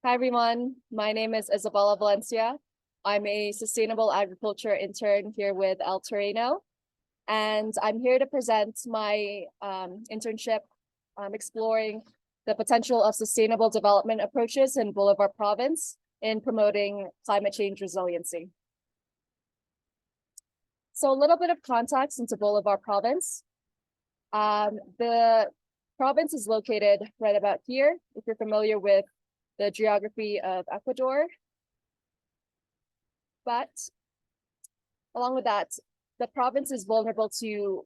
Hi, everyone. My name is Isabela Valencia. I'm a sustainable agriculture intern here with El Terreno, and I'm here to present my internship exploring the potential of sustainable development approaches in Bolivar province in promoting climate change resiliency. So a little bit of context into Bolivar province. The province is located right about here, if you're familiar with the geography of Ecuador. But along with that, the province is vulnerable to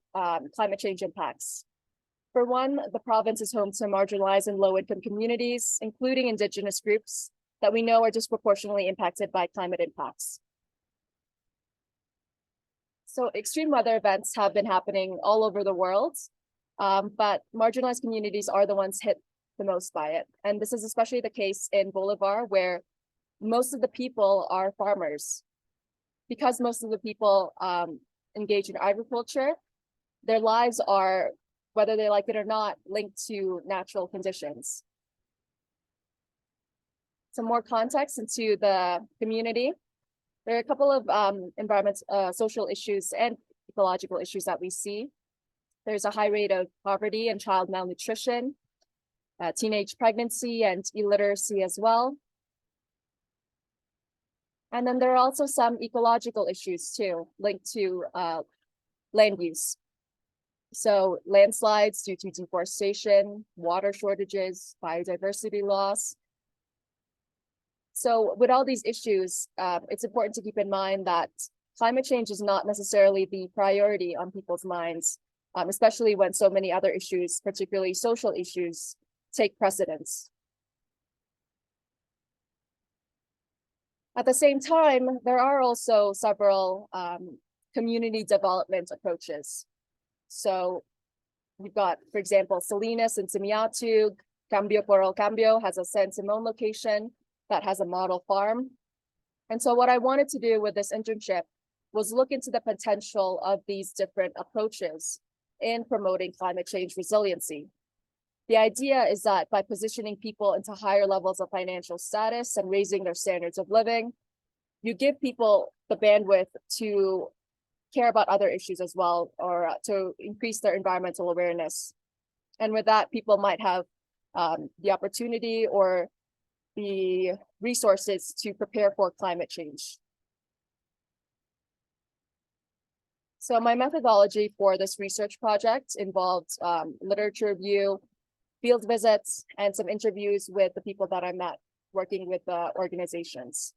climate change impacts. For one, the province is home to marginalized and low-income communities, including indigenous groups that we know are disproportionately impacted by climate impacts. So extreme weather events have been happening all over the world, but marginalized communities are the ones hit the most by it. And this is especially the case in Bolivar, where most of the people are farmers. Because most of the people engage in agriculture, their lives are, whether they like it or not, linked to natural conditions. Some more context into the community. There are a couple of social issues and ecological issues that we see. There's a high rate of poverty and child malnutrition, teenage pregnancy and illiteracy as well. And then there are also some ecological issues too, linked to land use. So landslides due to deforestation, water shortages, biodiversity loss. So with all these issues, it's important to keep in mind that climate change is not necessarily the priority on people's minds, especially when so many other issues, particularly social issues, take precedence. At the same time, there are also several community development approaches. So we've got, for example, Salinas and Simiatug. Cambio por el Cambio has a San Simon location that has a model farm. And so what I wanted to do with this internship was look into the potential of these different approaches in promoting climate change resiliency. The idea is that by positioning people into higher levels of financial status and raising their standards of living, you give people the bandwidth to care about other issues as well, or to increase their environmental awareness. And with that, people might have the opportunity or the resources to prepare for climate change. So my methodology for this research project involved literature review, field visits, and some interviews with the people that I met working with the organizations.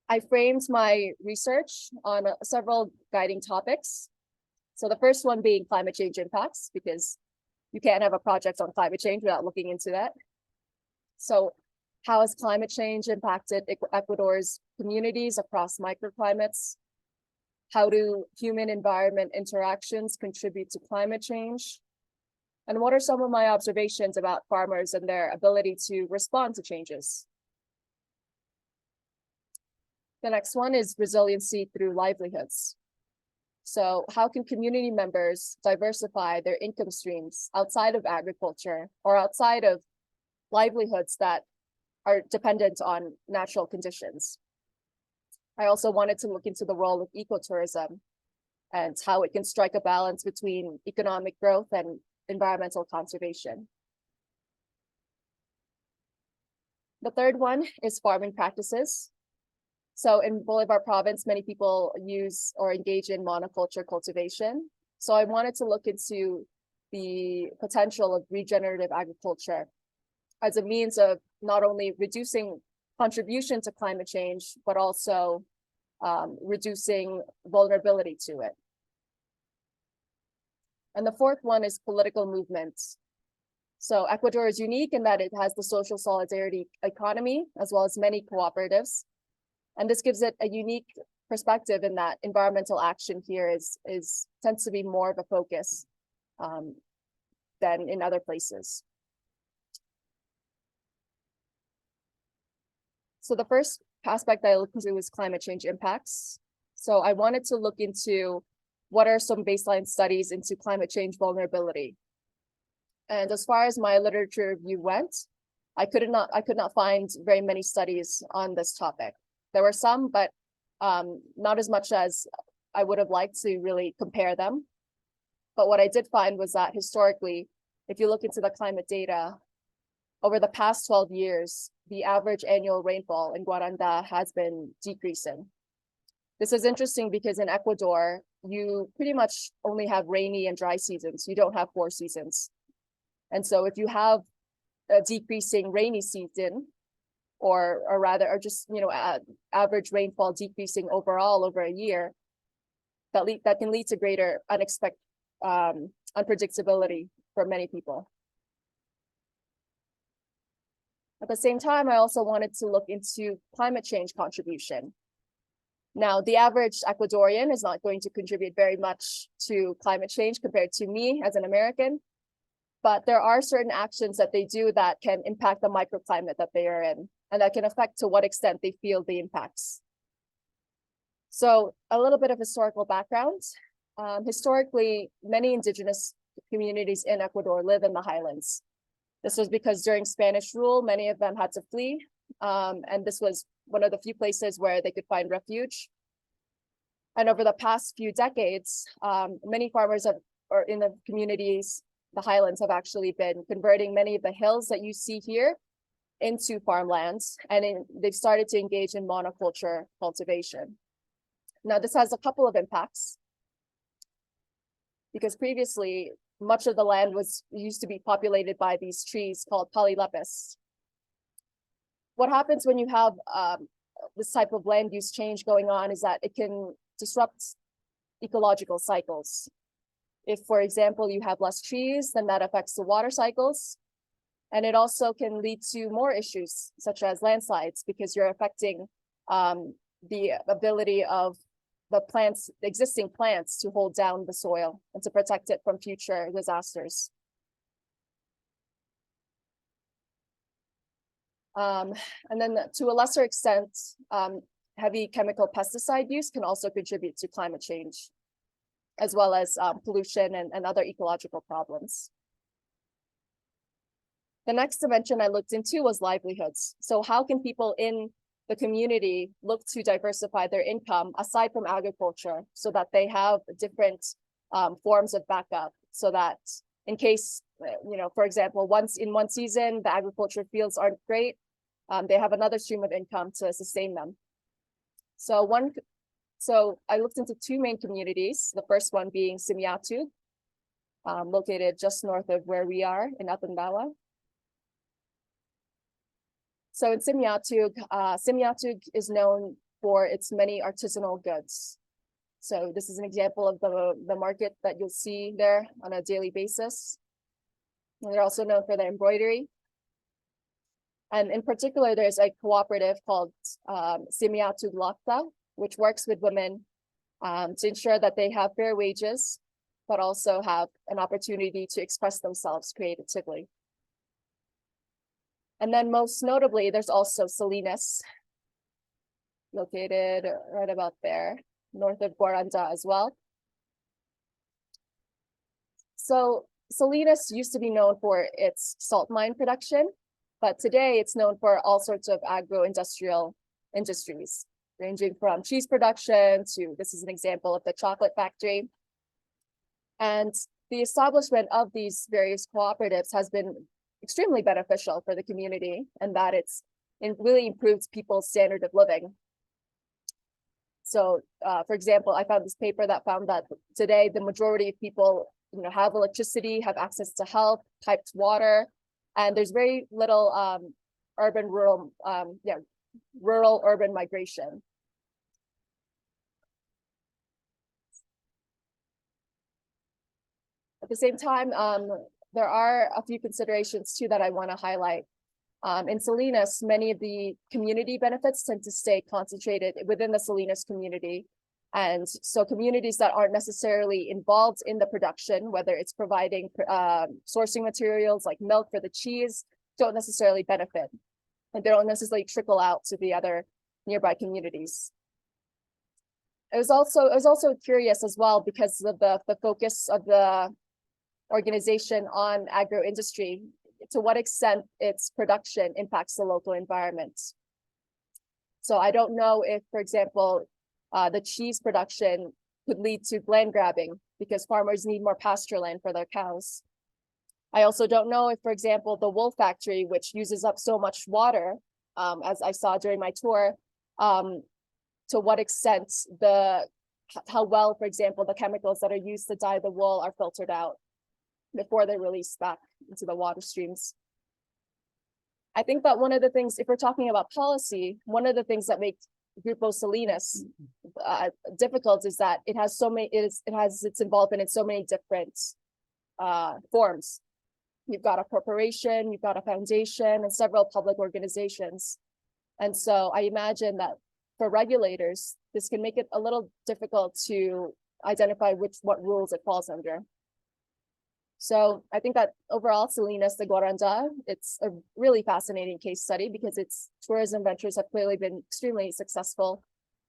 I framed my research on several guiding topics. So the first one being climate change impacts, because you can't have a project on climate change without looking into that. So how has climate change impacted Ecuador's communities across microclimates? How do human-environment interactions contribute to climate change? And what are some of my observations about farmers and their ability to respond to changes? The next one is resiliency through livelihoods. So how can community members diversify their income streams outside of agriculture or outside of livelihoods that are dependent on natural conditions? I also wanted to look into the role of ecotourism and how it can strike a balance between economic growth and environmental conservation. The third one is farming practices. So in Bolivar province, many people use or engage in monoculture cultivation. So I wanted to look into the potential of regenerative agriculture as a means of not only reducing contribution to climate change, but also reducing vulnerability to it. And the fourth one is political movements. So Ecuador is unique in that it has the social solidarity economy, as well as many cooperatives. And this gives it a unique perspective in that environmental action here tends to be more of a focus than in other places. So the first aspect I looked into was climate change impacts. So I wanted to look into what are some baseline studies into climate change vulnerability. And as far as my literature review went, I could not find very many studies on this topic. There were some, but not as much as I would have liked to really compare them. But what I did find was that historically, if you look into the climate data, over the past 12 years, the average annual rainfall in Guaranda has been decreasing. This is interesting because in Ecuador, you pretty much only have rainy and dry seasons. You don't have 4 seasons. And so if you have a decreasing rainy season, or just, you know, average rainfall decreasing overall over a year, that can lead to greater unpredictability for many people. At the same time, I also wanted to look into climate change contribution. Now, the average Ecuadorian is not going to contribute very much to climate change compared to me as an American, but there are certain actions that they do that can impact the microclimate that they are in, and that can affect to what extent they feel the impacts. So a little bit of historical background. Historically, many indigenous communities in Ecuador live in the highlands. This was because during Spanish rule, many of them had to flee, and this was one of the few places where they could find refuge. And over the past few decades, many farmers in the communities, the highlands, have actually been converting many of the hills that you see here into farmlands, and they've started to engage in monoculture cultivation. Now, this has a couple of impacts, because previously, much of the land used to be populated by these trees called polylepis. What happens when you have this type of land use change going on is that it can disrupt ecological cycles. If, for example, you have less trees, then that affects the water cycles. And it also can lead to more issues, such as landslides, because you're affecting the ability of the existing plants to hold down the soil and to protect it from future disasters. And then to a lesser extent, heavy chemical pesticide use can also contribute to climate change, as well as pollution and other ecological problems. The next dimension I looked into was livelihoods. So how can people in the community look to diversify their income aside from agriculture, so that they have different forms of backup, so that in case, you know, for example, in one season, the agriculture fields aren't great, they have another stream of income to sustain them. So I looked into 2 main communities, the first one being Simiatu, located just north of where we are in Atambala. So in Simiatu is known for its many artisanal goods. So this is an example of the market that you'll see there on a daily basis. And they're also known for their embroidery. And in particular, there's a cooperative called Simiatu Lakta, which works with women to ensure that they have fair wages, but also have an opportunity to express themselves creatively. And then most notably, there's also Salinas, located right about there, north of Guaranda as well. So Salinas used to be known for its salt mine production, but today it's known for all sorts of agro-industrial industries, ranging from cheese production to, this is an example of the chocolate factory. And the establishment of these various cooperatives has been extremely beneficial for the community, and that it really improves people's standard of living. So, for example, I found this paper that found that today the majority of people, you know, have electricity, have access to health, piped water, and there's very little rural-urban migration. At the same time, there are a few considerations too that I want to highlight. In Salinas, many of the community benefits tend to stay concentrated within the Salinas community. And so communities that aren't necessarily involved in the production, whether it's providing sourcing materials like milk for the cheese, don't necessarily benefit. And they don't necessarily trickle out to the other nearby communities. I was also curious as well, because of the focus of the organization on agro industry. to what extent its production impacts the local environment. So I don't know if, for example, the cheese production could lead to land grabbing because farmers need more pasture land for their cows. I also don't know if, for example, the wool factory, which uses up so much water, as I saw during my tour, to what extent how well, for example, the chemicals that are used to dye the wool are filtered out before they're released back into the water streams. I think that one of the things, if we're talking about policy, one of the things that makes Grupo Salinas difficult is that it has its involvement in so many different forms. You've got a corporation, you've got a foundation, and several public organizations. And so I imagine that for regulators, this can make it a little difficult to identify what rules it falls under. So I think that overall, Salinas de Guaranda, it's a really fascinating case study because its tourism ventures have clearly been extremely successful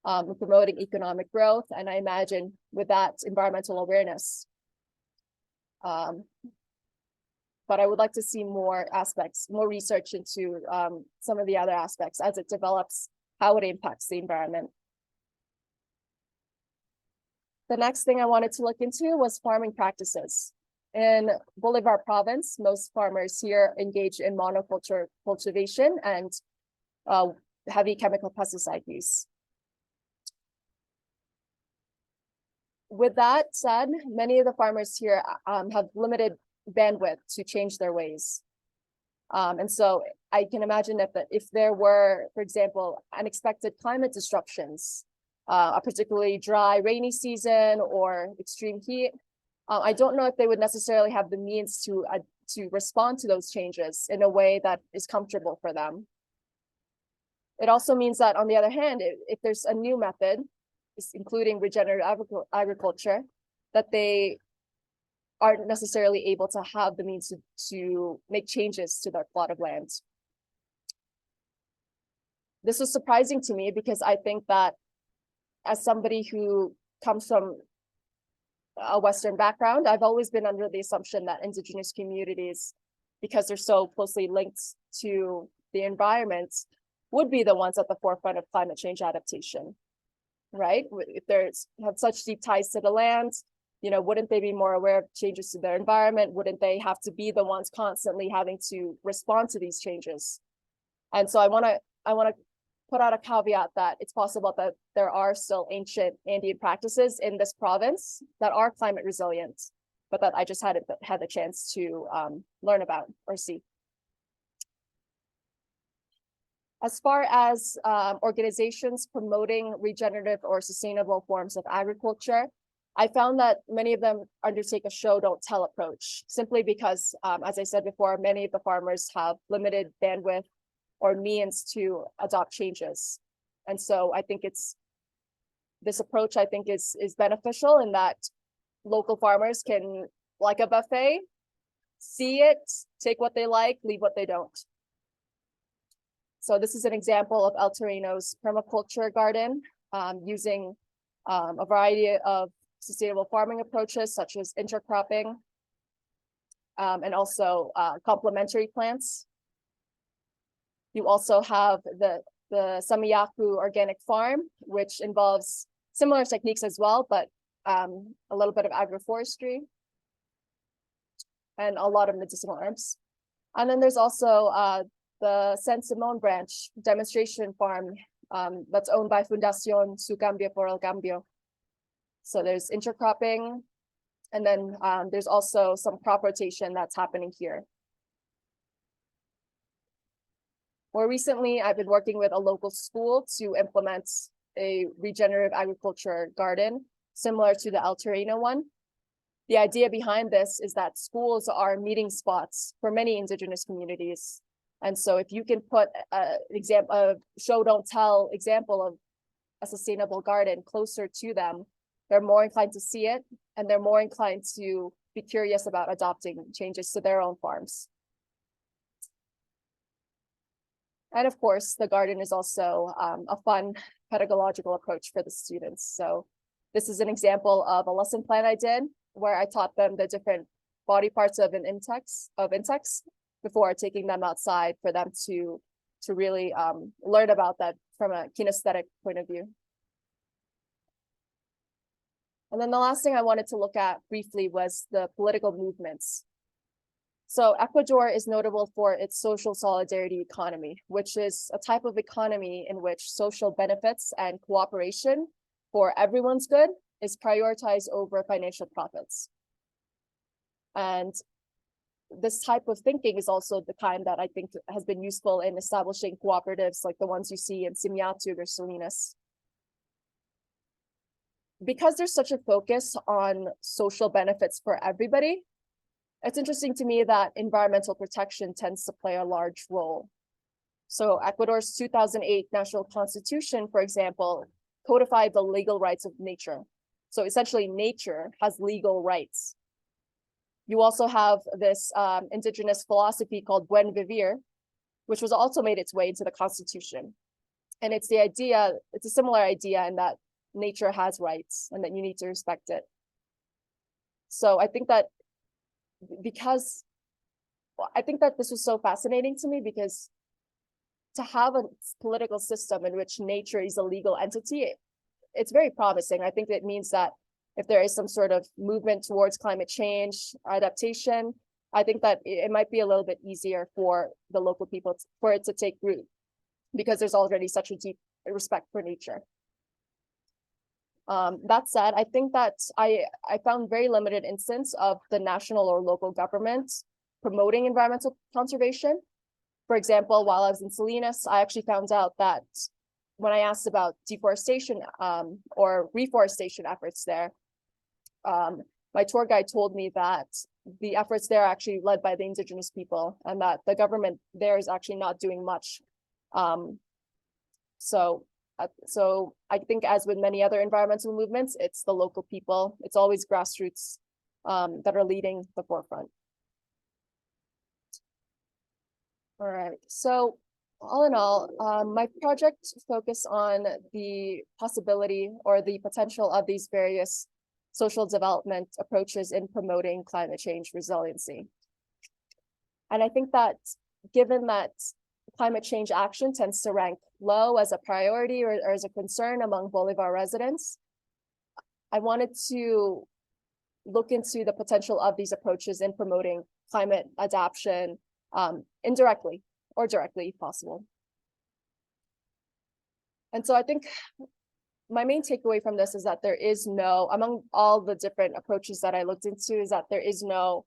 in promoting economic growth. And I imagine with that environmental awareness. But I would like to see more aspects, more research into some of the other aspects as it develops, how it impacts the environment. The next thing I wanted to look into was farming practices. In Bolivar province, most farmers here engage in monoculture cultivation and heavy chemical pesticide use. With that said, many of the farmers here have limited bandwidth to change their ways. And so I can imagine if there were, for example, unexpected climate disruptions, a particularly dry, rainy season or extreme heat, I don't know if they would necessarily have the means to respond to those changes in a way that is comfortable for them. It also means that, on the other hand, if there's a new method, including regenerative agriculture, that they aren't necessarily able to have the means to make changes to their plot of land. This was surprising to me because I think that as somebody who comes from a Western background, I've always been under the assumption that indigenous communities, because they're so closely linked to the environment, would be the ones at the forefront of climate change adaptation, right? If they have such deep ties to the land, wouldn't they be more aware of changes to their environment? Wouldn't they have to be the ones constantly having to respond to these changes? And so I want to put out a caveat that it's possible that there are still ancient Andean practices in this province that are climate resilient, but that I just hadn't had the chance to learn about or see. As far as organizations promoting regenerative or sustainable forms of agriculture, I found that many of them undertake a show don't tell approach, simply because, as I said before, many of the farmers have limited bandwidth or means to adopt changes. And so I think this approach is beneficial in that local farmers can, like a buffet, see it, take what they like, leave what they don't. So this is an example of El Terreno's permaculture garden, using a variety of sustainable farming approaches such as intercropping, and also complementary plants. You also have the Samiyaku organic farm, which involves similar techniques as well, but a little bit of agroforestry and a lot of medicinal herbs. And then there's also the San Simon branch demonstration farm that's owned by Fundación Su Cambio por el Cambio. So there's intercropping, and then there's also some crop rotation that's happening here. More recently, I've been working with a local school to implement a regenerative agriculture garden, similar to the El Terreno one. The idea behind this is that schools are meeting spots for many indigenous communities. And so if you can put a show don't tell example of a sustainable garden closer to them, they're more inclined to see it, and they're more inclined to be curious about adopting changes to their own farms. And of course, the garden is also a fun pedagogical approach for the students. So this is an example of a lesson plan I did where I taught them the different body parts of insects. before taking them outside for them to really learn about that from a kinesthetic point of view. And then the last thing I wanted to look at briefly was the political movements. So Ecuador is notable for its social solidarity economy, which is a type of economy in which social benefits and cooperation for everyone's good is prioritized over financial profits. And this type of thinking is also the kind that I think has been useful in establishing cooperatives like the ones you see in Simiatug or Salinas. Because there's such a focus on social benefits for everybody, it's interesting to me that environmental protection tends to play a large role. So Ecuador's 2008 National Constitution, for example, codified the legal rights of nature. So essentially nature has legal rights. You also have this indigenous philosophy called Buen Vivir, which was also made its way into the Constitution. And it's a similar idea in that nature has rights and that you need to respect it. So I think that this was so fascinating to me, because to have a political system in which nature is a legal entity, it's very promising. I think it means that if there is some sort of movement towards climate change, adaptation, I think that it might be a little bit easier for the local people for it to take root, because there's already such a deep respect for nature. That said, I think that I found very limited instance of the national or local government promoting environmental conservation. For example, while I was in Salinas, I actually found out that when I asked about deforestation or reforestation efforts there, my tour guide told me that the efforts there are actually led by the indigenous people, and that the government there is actually not doing much. So I think, as with many other environmental movements, it's the local people. It's always grassroots that are leading the forefront. All right, so all in all, my project focused on the possibility or the potential of these various social development approaches in promoting climate change resiliency. And I think that given that climate change action tends to rank low as a priority or as a concern among Bolivar residents, I wanted to look into the potential of these approaches in promoting climate adaptation indirectly or directly if possible. And so I think my main takeaway from this is that there is no, among all the different approaches that I looked into, is that there is no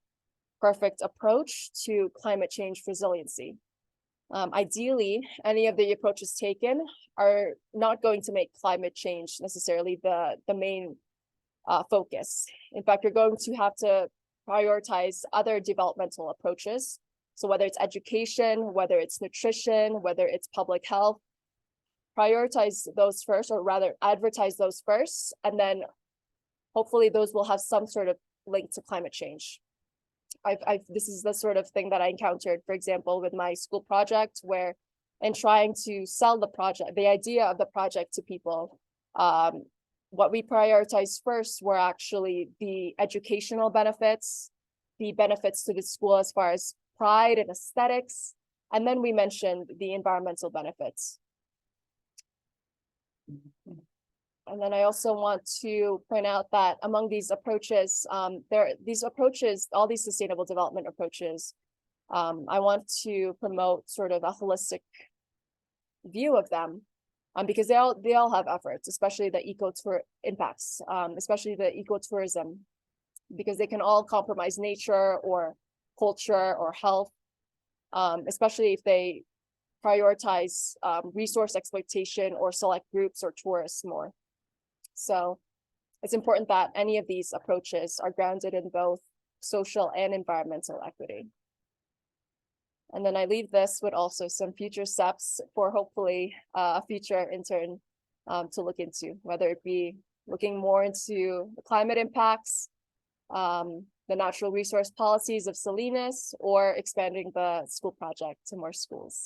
perfect approach to climate change resiliency. Ideally, any of the approaches taken are not going to make climate change necessarily the main focus. In fact, you're going to have to prioritize other developmental approaches. So whether it's education, whether it's nutrition, whether it's public health, prioritize those first, or rather advertise those first, and then hopefully those will have some sort of link to climate change. This is the sort of thing that I encountered, for example, with my school project, where in trying to sell the project, the idea of the project to people, what we prioritized first were actually the educational benefits, the benefits to the school as far as pride and aesthetics, and then we mentioned the environmental benefits. And then I also want to point out that among these approaches, all these sustainable development approaches, I want to promote sort of a holistic view of them, because they all have efforts, especially the eco-tour impacts, especially the ecotourism, because they can all compromise nature or culture or health, especially if they prioritize resource exploitation or select groups or tourists more. So it's important that any of these approaches are grounded in both social and environmental equity. And then I leave this with also some future steps for hopefully a future intern to look into, whether it be looking more into the climate impacts, the natural resource policies of Salinas, or expanding the school project to more schools.